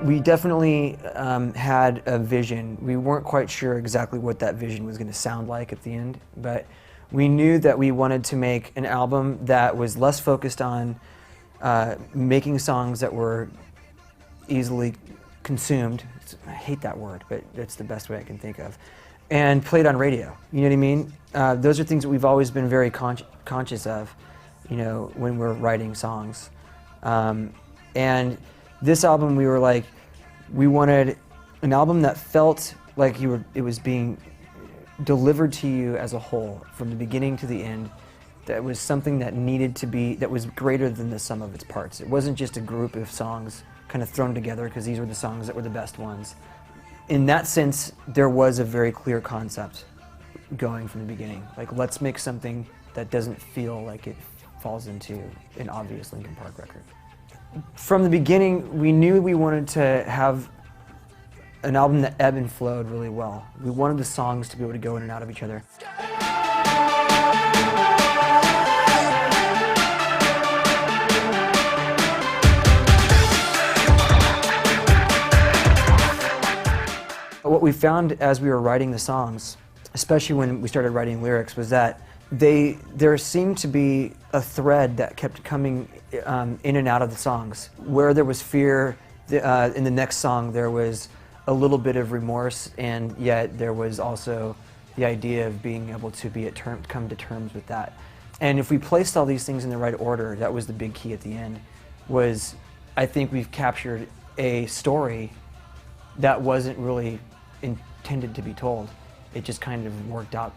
We definitely had a vision. We weren't quite sure exactly what that vision was going to sound like at the end, but we knew that we wanted to make an album that was less focused on making songs that were easily consumed. I hate that word, but that's the best way I can think of. And played on radio, you know what I mean? Those are things that we've always been very conscious of, you know, when we're writing songs. And this album, we were like, we wanted an album that felt like it was being delivered to you as a whole, from the beginning to the end. That was something that needed to be, that was greater than the sum of its parts. It wasn't just a group of songs kind of thrown together because these were the songs that were the best ones. In that sense, there was a very clear concept going from the beginning. Like, let's make something that doesn't feel like it falls into an obvious Linkin Park record. From the beginning, we knew we wanted to have an album that ebbed and flowed really well. We wanted the songs to be able to go in and out of each other. What we found as we were writing the songs, especially when we started writing lyrics, was that there seemed to be a thread that kept coming in and out of the songs. Where there was fear, in the next song there was a little bit of remorse, and yet there was also the idea of being able to come to terms with that. And if we placed all these things in the right order, that was the big key at the end, was I think we've captured a story that wasn't really intended to be told. It just kind of worked out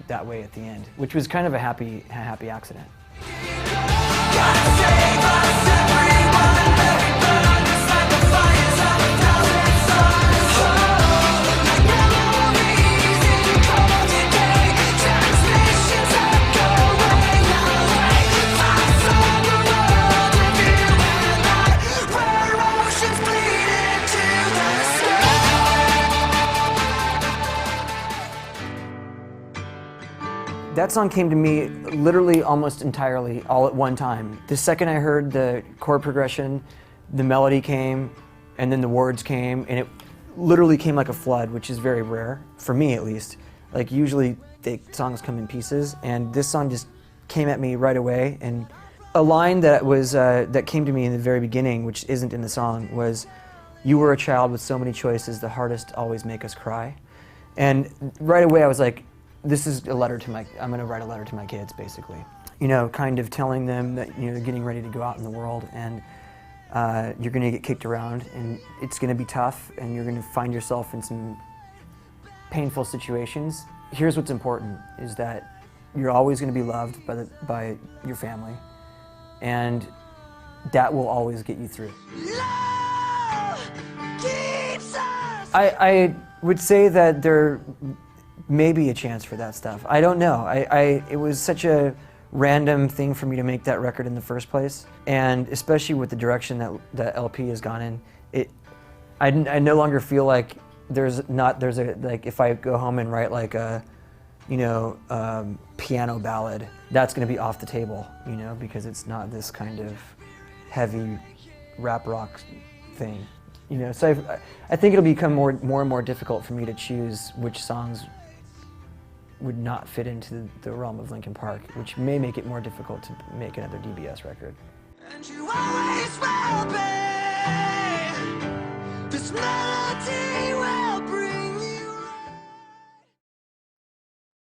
that way at the end, which was kind of a happy accident. That song came to me literally almost entirely all at one time. The second I heard the chord progression, the melody came, and then the words came, and it literally came like a flood, which is very rare, for me at least. Like, usually the songs come in pieces, and this song just came at me right away. And a line that came to me in the very beginning, which isn't in the song, was, "You were a child with so many choices, the hardest always make us cry." And right away I was like, this is a letter to I'm gonna write a letter to my kids, basically. You know, kind of telling them that, you know, they're getting ready to go out in the world, and you're gonna get kicked around, and it's gonna be tough, and you're gonna find yourself in some painful situations. Here's what's important, is that you're always gonna be loved by your family, and that will always get you through. Love keeps us. I would say that there may be a chance for that stuff. I don't know. It was such a random thing for me to make that record in the first place, and especially with the direction that LP has gone in, I no longer feel like if I go home and write like a, you know, piano ballad, that's going to be off the table, you know, because it's not this kind of heavy rap rock thing, you know. So I think it'll become more and more difficult for me to choose which songs would not fit into the realm of Linkin Park, which may make it more difficult to make another DBS record. And you always will